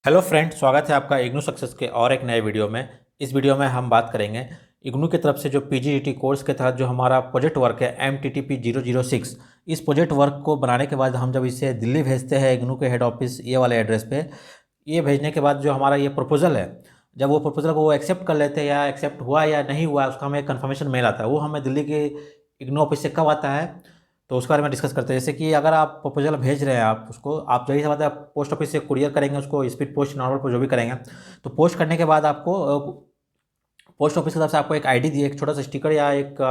Hello friend, स्वागत है आपका इग्नू सक्सेस के और एक नए वीडियो में। इस वीडियो में हम बात करेंगे इग्नू की तरफ से जो पीजीडीटी कोर्स के तहत जो हमारा प्रोजेक्ट वर्क है MTTP 006। इस प्रोजेक्ट वर्क को बनाने के बाद हम जब इसे दिल्ली भेजते हैं इग्नू के हेड ऑफिस ये वाले एड्रेस पे, ये भेजने के बाद जो हमारा ये प्रपोजल है, जब वो प्रपोजल को वो एक्सेप्ट कर लेते हैं या एक्सेप्ट हुआ या नहीं हुआ उसका हमें कंफर्मेशन मेल आता है। वो हमें दिल्ली के इग्नू ऑफिस से कब आता है तो उसके बारे में डिस्कस करते हैं। जैसे कि अगर आप प्रपोजल भेज रहे हैं, आप उसको आप जैसे बात है पोस्ट ऑफिस से कुरियर करेंगे, उसको स्पीड पोस्ट नॉर्मल पोस्ट जो भी करेंगे, तो पोस्ट करने के बाद आपको पोस्ट ऑफिस की तरफ से आपको एक आईडी दिए, एक छोटा सा स्टिकर या एक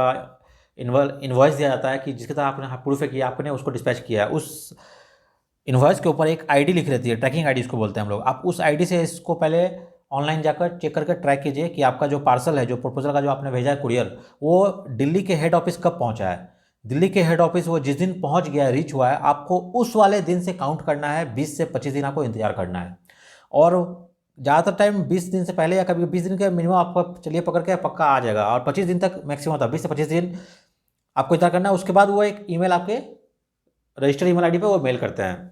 इन्वॉइस दिया जाता है कि जिसके तरह आपने प्रूफ है कि आपने उसको डिस्पैच किया है। उस इन्वॉइस के ऊपर एक आईडी लिखी रहती है, ट्रैकिंग आईडी इसको बोलते हैं हम लोग। आप उस आईडी से इसको पहले ऑनलाइन जाकर चेक करके ट्रैक कीजिए कि आपका जो पार्सल है, जो प्रपोजल का जो आपने भेजा है कुरियर, वो दिल्ली के हेड ऑफिस कब पहुंचा है। दिल्ली के हेड ऑफिस वो जिस दिन पहुंच गया है, रीच हुआ है, आपको उस वाले दिन से काउंट करना है। 20 से 25 दिन आपको इंतजार करना है। और ज़्यादातर टाइम 20 दिन से पहले या कभी 20 दिन के मिनिमम आपको चलिए पकड़ के पक्का आ जाएगा, और 25 दिन तक मैक्सिमम होता है। 20 से 25 दिन आपको इंतजार करना है। उसके बाद वो एक ईमेल आपके रजिस्टर्ड ईमेल आईडी पे वो मेल करते हैं।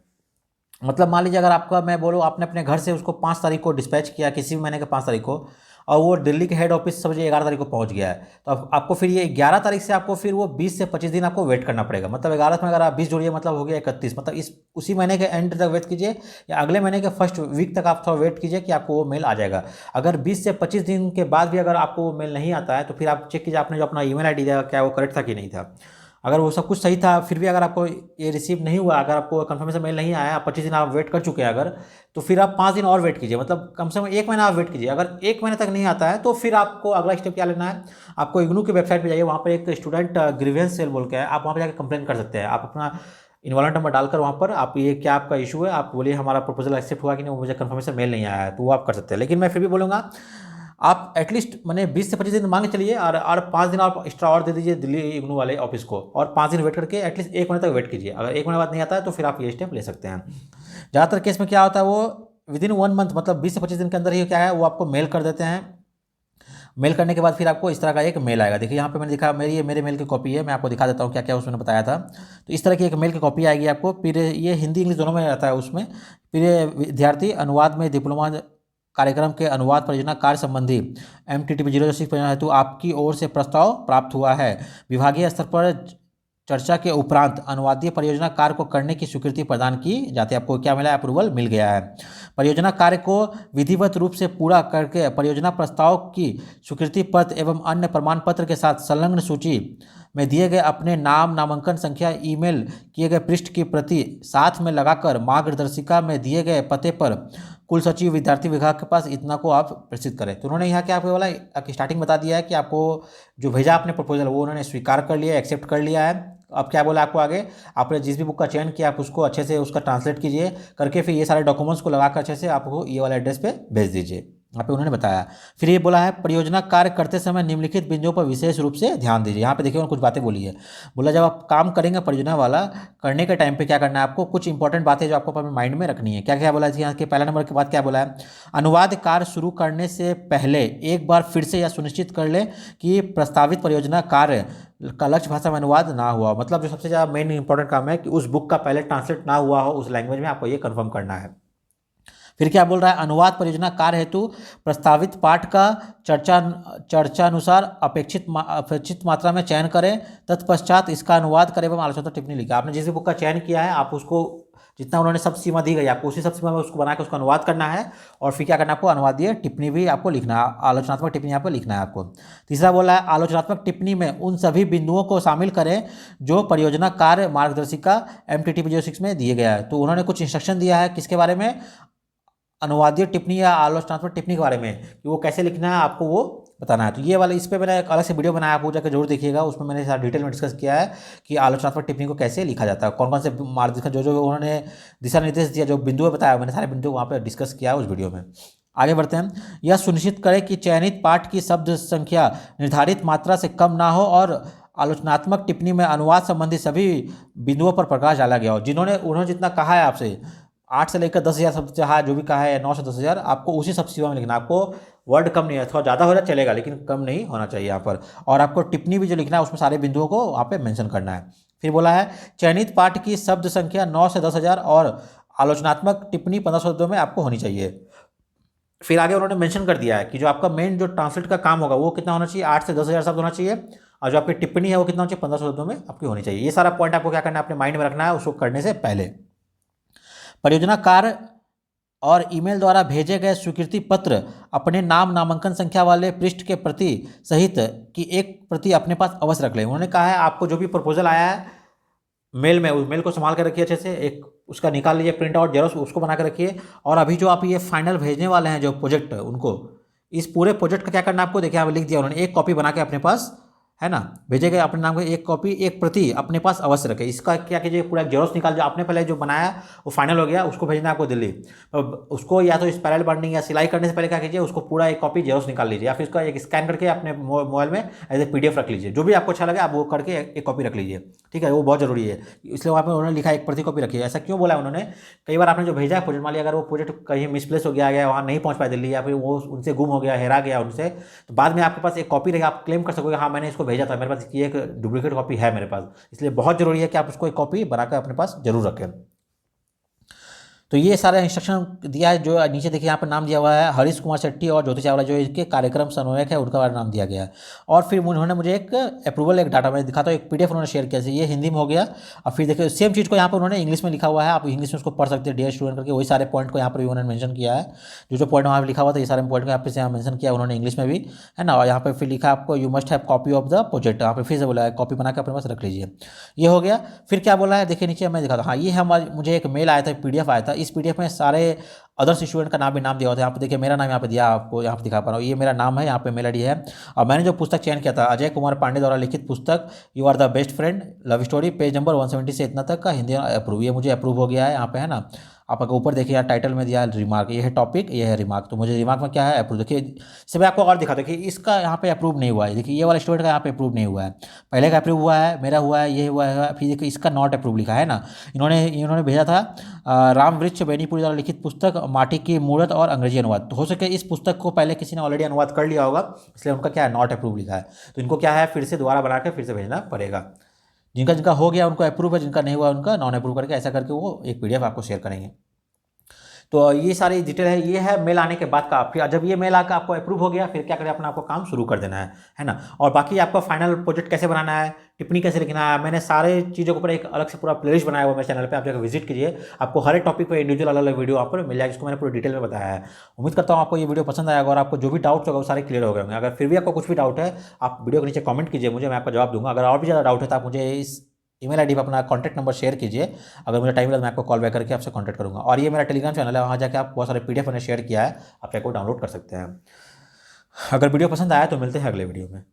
मतलब मान लीजिए अगर आपका, मैं बोलूँ, आपने अपने घर से उसको 5 तारीख को डिस्पैच किया, किसी भी महीने के 5 तारीख को, और वो दिल्ली के हेड ऑफिस समझिए 11 तारीख को पहुंच गया है, तो आपको फिर ये 11 तारीख से आपको फिर वो 20 से 25 दिन आपको वेट करना पड़ेगा। मतलब 11 में अगर आप 20 जोड़िए मतलब हो गया 31, मतलब इस उसी महीने के एंड तक वेट कीजिए या अगले महीने के फर्स्ट वीक तक आप थोड़ा वेट कीजिए कि आपको वो मेल आ जाएगा। अगर 20 से 25 दिन के बाद भी अगर आपको वो मेल नहीं आता है तो फिर आप चेक कीजिए आपने जो अपना ईमेल आईडी दिया क्या वो करेक्ट था कि नहीं था। अगर वो सब कुछ सही था फिर भी अगर आपको ये रिसीव नहीं हुआ, अगर आपको कंफर्मेशन मेल नहीं आया, 25 दिन आप वेट कर चुके हैं अगर, तो फिर आप 5 दिन और वेट कीजिए। मतलब कम से कम 1 महीना आप वेट कीजिए। अगर 1 महीने तक नहीं आता है तो फिर आपको अगला स्टेप क्या लेना है, आपको इग्नू की वेबसाइट पर जाइए, वहाँ पर एक स्टूडेंट ग्रीवेंस सेल बोल के है, आप वहाँ पर जाकर कंप्लेन कर सकते हैं। आप अपना इन्वॉल्व नंबर डालकर वहाँ पर आप ये क्या आपका इशू है, आप बोलिए हमारा प्रपोजल एक्सेप्ट हुआ कि नहीं, मुझे कंफर्मेशन मेल नहीं आया है, तो वो आप कर सकते हैं। लेकिन मैं फिर भी बोलूँगा आप एटलीस्ट मैंने 20 से 25 दिन मांग चलिए, और 5 दिन आप एक्स्ट्रा और दे दीजिए दिल्ली इग्नू वाले ऑफिस को, और 5 दिन वेट करके एटलीस्ट 1 महीने तक वेट कीजिए। अगर 1 महीने बाद नहीं आता है तो फिर आप ये स्टेप ले सकते हैं। ज़्यादातर केस में क्या होता है, वो विद इन 1 मंथ मतलब 20 से 25 दिन के अंदर ही क्या है वो आपको मेल कर देते हैं। मेल करने के बाद फिर आपको इस तरह का एक मेल आएगा। देखिए यहाँ पे मैंने दिखा, मेरे मेल की कॉपी है, मैं आपको दिखा देता हूँ क्या क्या उसमें बताया था। तो इस तरह की एक मेल की कॉपी आएगी आपको। फिर ये हिंदी इंग्लिश दोनों में रहता है उसमें। फिर ये विद्यार्थी अनुवाद में डिप्लोमा कार्यक्रम के अनुवाद परियोजना कार्य संबंधी MTTP 006 परियोजना हेतु आपकी ओर से प्रस्ताव प्राप्त हुआ है। विभागीय स्तर पर चर्चा के उपरांत अनुवादीय परियोजना कार्य को करने की स्वीकृति प्रदान की जाती है। आपको क्या मिला है, अप्रूवल मिल गया है। परियोजना कार्य को विधिवत रूप से पूरा करके परियोजना प्रस्ताव की स्वीकृति पत्र एवं अन्य प्रमाण पत्र के साथ संलग्न सूची में दिए गए अपने नाम, नामांकन संख्या, ईमेल किए गए पृष्ठ की प्रति साथ में लगाकर मार्गदर्शिका में दिए गए पते पर कुल सचिव विद्यार्थी विभाग के पास इतना को आप प्रेषित करें। तो उन्होंने यहाँ क्या आपको बोला, स्टार्टिंग बता दिया है कि आपको जो भेजा आपने प्रपोजल वो उन्होंने स्वीकार कर लिया, एक्सेप्ट कर लिया है। अब क्या बोला आपको आगे, आपने जिस भी बुक का चयन किया आप उसको अच्छे से उसका ट्रांसलेट कीजिए करके, फिर ये सारे डॉक्यूमेंट्स को लगाकर अच्छे से आपको ये वाले एड्रेस पे भेज दीजिए। यहाँ पे उन्होंने बताया। फिर ये बोला है परियोजना कार्य करते समय निम्नलिखित बिंदुओं पर विशेष रूप से ध्यान दीजिए। यहाँ पे देखिए उन्होंने कुछ बातें बोली है। बोला जब आप काम करेंगे परियोजना वाला करने के टाइम पे क्या करना है, आपको कुछ इंपॉर्टेंट बातें जो आपको अपने माइंड में रखनी है। क्या क्या बोला है यहाँ के पहला नंबर के बाद क्या बोला है, अनुवाद कार्य शुरू करने से पहले एक बार फिर से यह सुनिश्चित कर लें कि प्रस्तावित परियोजना कार्य का लक्ष्य भाषा में अनुवाद ना हुआ। मतलब जो सबसे ज़्यादा मेन इंपॉर्टेंट काम है कि उस बुक का पहले ट्रांसलेट ना हुआ हो उस लैंग्वेज में, आपको ये कंफर्म करना है। फिर क्या बोल रहा है, अनुवाद परियोजना कार्य हेतु प्रस्तावित पाठ का चर्चानुसार अपेक्षित मात्रा में चयन करें, तत्पश्चात इसका अनुवाद करें एवं आलोचनात्मक टिप्पणी लिखें। आपने जिस भी बुक का चयन किया है आप उसको जितना उन्होंने सब सीमा दी गई आपको उसी सब सीमा में उसको बना के उसका अनुवाद करना है, और फिर क्या करना है आपको अनुवादीय टिप्पणी भी आपको लिखना है, आलोचनात्मक टिप्पणी यहाँ पर लिखना है आपको। तीसरा बोला है आलोचनात्मक टिप्पणी में उन सभी बिंदुओं को शामिल करें जो परियोजना कार्य मार्गदर्शिका MTTP 006 में दिए गया है। तो उन्होंने कुछ इंस्ट्रक्शन दिया है किसके बारे में, अनुवादीय टिप्पणी या आलोचनात्मक टिप्पणी के बारे में, कि वो कैसे लिखना है आपको वो बताना है। तो ये वाला इस पर मैंने एक अलग से वीडियो बनाया, आप वो जाकर जरूर देखिएगा। उसमें मैंने सारा डिटेल में डिस्कस किया है कि आलोचनात्मक टिप्पणी को कैसे लिखा जाता है, कौन कौन से मार्गदर्शक जो जो उन्होंने दिशा निर्देश दिया, जो बिंदु बताया, मैंने सारे बिंदु वहाँ पर डिस्कस किया उस वीडियो में। आगे बढ़ते हैं। यह सुनिश्चित करें कि चयनित पाठ की शब्द संख्या निर्धारित मात्रा से कम ना हो और आलोचनात्मक टिप्पणी में अनुवाद संबंधी सभी बिंदुओं पर प्रकाश डाला गया हो। उन्होंने जितना कहा है आपसे 8 से लेकर 10,000 शब्द चाहा जो भी कहा है, 9 से 10,000, आपको उसी सब सीमा में लिखना। आपको वर्ड कम नहीं है, थोड़ा ज़्यादा हो जाए चलेगा लेकिन कम नहीं होना चाहिए यहाँ पर। और आपको टिप्पणी भी जो लिखना है उसमें सारे बिंदुओं को वहाँ पे मेंशन करना है। फिर बोला है चयनित पाठ की शब्द संख्या 9 से 10,000 और आलोचनात्मक टिप्पणी 1500 शब्दों में आपको होनी चाहिए। फिर आगे उन्होंने मेंशन कर दिया है कि जो आपका मेन जो ट्रांसलेट का काम होगा वो कितना होना चाहिए, 8 से 10,000 शब्द होना चाहिए, और जो आपकी टिप्पणी है वो कितना होना चाहिए, 1500 शब्दों में आपकी होनी चाहिए। ये सारा पॉइंट आपको क्या करना है, अपने माइंड में रखना है उसको करने से पहले। परियोजना कार्य और ईमेल द्वारा भेजे गए स्वीकृति पत्र अपने नाम नामांकन संख्या वाले पृष्ठ के प्रति सहित की एक प्रति अपने पास अवश्य रख लें। उन्होंने कहा है आपको जो भी प्रपोजल आया है मेल में, उस मेल को संभाल कर रखिए अच्छे से, एक उसका निकाल लीजिए प्रिंट आउट जेरोक्स, उसको बना कर रखिए। और अभी जो आप ये फाइनल भेजने वाले हैं जो प्रोजेक्ट, उनको इस पूरे प्रोजेक्ट का क्या करना है आपको, देखिए यहाँ लिख दिया उन्होंने, एक कॉपी बना के अपने पास, है ना, भेजे गए अपने नाम की एक कॉपी एक प्रति अपने पास अवश्य रखें। इसका क्या कीजिए, पूरा जेरोक्स निकाल, जो आपने पहले जो बनाया वो फाइनल हो गया, उसको भेजना है आपको दिल्ली। उसको या तो स्पाइरल बाइंडिंग या सिलाई करने से पहले क्या कीजिए, उसको पूरा एक कॉपी जेरोक्स निकाल लीजिए, या फिर उसका एक स्कैन करके अपने मोबाइल में एज ए PDF रख लीजिए। जो भी आपको अच्छा लगे आप वो करके एक कॉपी रख लीजिए, ठीक है, वो बहुत जरूरी है। इसलिए वहाँ पर उन्होंने लिखा एक प्रति कॉपी रखिए। ऐसा क्यों बोला उन्होंने, कई बार आपने जो भेजा है प्रोजेक्ट, मान लिया अगर वो प्रोजेक्ट कहीं मिसप्लेस हो गया, वहाँ नहीं पहुँच पाया दिल्ली, या फिर वो उनसे गुम हो गया, हेरा गया उनसे, तो बाद में आपके पास एक कॉपी रहेगा, आप क्लेम कर सकोगे हाँ मैंने इसको भेजा था, मेरे पास ये एक डुप्लीकेट कॉपी है मेरे पास। इसलिए बहुत जरूरी है कि आप उसको एक कॉपी बनाकर अपने पास जरूर रखें। तो ये सारा इंस्ट्रक्शन दिया है। जो नीचे देखिए यहाँ पर नाम दिया हुआ है हरीश कुमार शेट्टी और ज्योति चावला, जो इसके कार्यक्रम समन्वयक है, उनका नाम दिया गया है। और फिर उन्होंने मुझे एक अप्रूवल, एक डाटा मैं दिखाता हूँ, एक PDF उन्होंने शेयर किया, ये हिंदी में हो गया। और फिर देखिए सेम चीज़ को यहाँ पर उन्होंने इंग्लिश में लिखा हुआ है, आप इंग्लिश में उसको पढ़ सकते हैं डियर स्टूडेंट करके। वही सारे पॉइंट को यहाँ पर भी उन्होंने मेंशन किया है, जो पॉइंट वहाँ पर लिखा हुआ था, ये सारे पॉइंट को यहाँ पे मेंशन किया उन्होंने इंग्लिश में भी, है ना। और यहाँ पर फिर लिखा आपको you must have copy of the project, यहाँ पर फिर से बोला है कॉपी बना के अपने पास रख लीजिए। ये हो गया। फिर क्या बोला है देखिए नीचे मैं दिखाता हूँ, हाँ ये हमारे, मुझे एक मेल आया था, PDF आया था, इस PDF में सारे अदर्स स्टूडेंट का नाम भी नाम दिया होता है। यहाँ पे देखिए मेरा नाम यहाँ पे दिया, आपको यहाँ पे दिखा पा रहा हूँ, ये मेरा नाम है, यहाँ पे मेल ID है। और मैंने जो पुस्तक चयन किया था, अजय कुमार पांडे द्वारा लिखित पुस्तक you are the best friend love story, page number 170 से इतना तक का हिंदी अप्रूव, ये मुझे अप्रूव हो गया है यहाँ पे, है ना। आप अगर ऊपर देखिए यार टाइटल में दिया रिमार्क, ये है टॉपिक, ये है रिमार्क, तो मुझे रिमार्क में क्या है अप्रूव। देखिए इसे मैं आपको और दिखा, देखिए इसका यहाँ पे अप्रूव नहीं हुआ है, देखिए ये वाला स्टूडेंट का यहाँ पे अप्रूव नहीं हुआ है, पहले का अप्रूव हुआ है, मेरा हुआ है, ये हुआ है, फिर देखिए इसका नॉट अप्रूव लिखा है ना। इन्होंने भेजा था राम वृक्ष बेनीपुरी द्वारा लिखित पुस्तक माटी की मूर्त और अंग्रेजी अनुवाद, तो हो सके इस पुस्तक को पहले किसी ने ऑलरेडी अनुवाद कर लिया होगा, इसलिए उनका क्या है नॉट अप्रूव लिखा है। तो इनको क्या है फिर से दोबारा बना के फिर से भेजना पड़ेगा। जिनका जिनका हो गया उनको अप्रूव है, जिनका नहीं हुआ उनका नॉन अप्रूव करके, ऐसा करके वो एक PDF आपको शेयर करेंगे। तो ये सारी डिटेल है, ये है मेल आने के बाद का। फिर जब ये मेल आकर आपको अप्रूव हो गया, फिर क्या करें, अपना आपको काम शुरू कर देना है ना। और बाकी आपका फाइनल प्रोजेक्ट कैसे बनाना है, टिप्पणी कैसे लिखना है, मैंने सारे चीज़ों के ऊपर एक अलग से पूरा प्लेलिस्ट बनाया हुआ मेरे चैनल पे, आप जाकर विजिट कीजिए, आपको हर एक टॉपिक पर इंडिविजुअल अलग अलग वीडियो आप पर मिल जाएगा, जिसको मैंने पूरी डिटेल में बताया है। उम्मीद करता हूँ आपको ये वीडियो पसंद आएगा, और आपको जो भी डाउट्स होगा वो सारे क्लियर हो गए होंगे। अगर फिर भी आपको कुछ भी डाउट है, आप वीडियो के नीचे कमेंट कीजिए, मुझे मैं आपका जवाब दूंगा। अगर और भी ज़्यादा डाउट है तो आप मुझे इस ईमेल ID पर अपना कॉन्टैक्ट नंबर शेयर कीजिए, अगर मुझे टाइम मिला तो मैं आपको कॉल बैक करके आपसे कॉन्टैक्ट करूँगा। और ये मेरा टेलीग्राम चैनल है, वहाँ जाकर आप बहुत सारे PDF मैंने शेयर किया है, आप जाकर डाउनलोड कर सकते हैं। अगर वीडियो पसंद आया तो मिलते हैं अगले वीडियो में।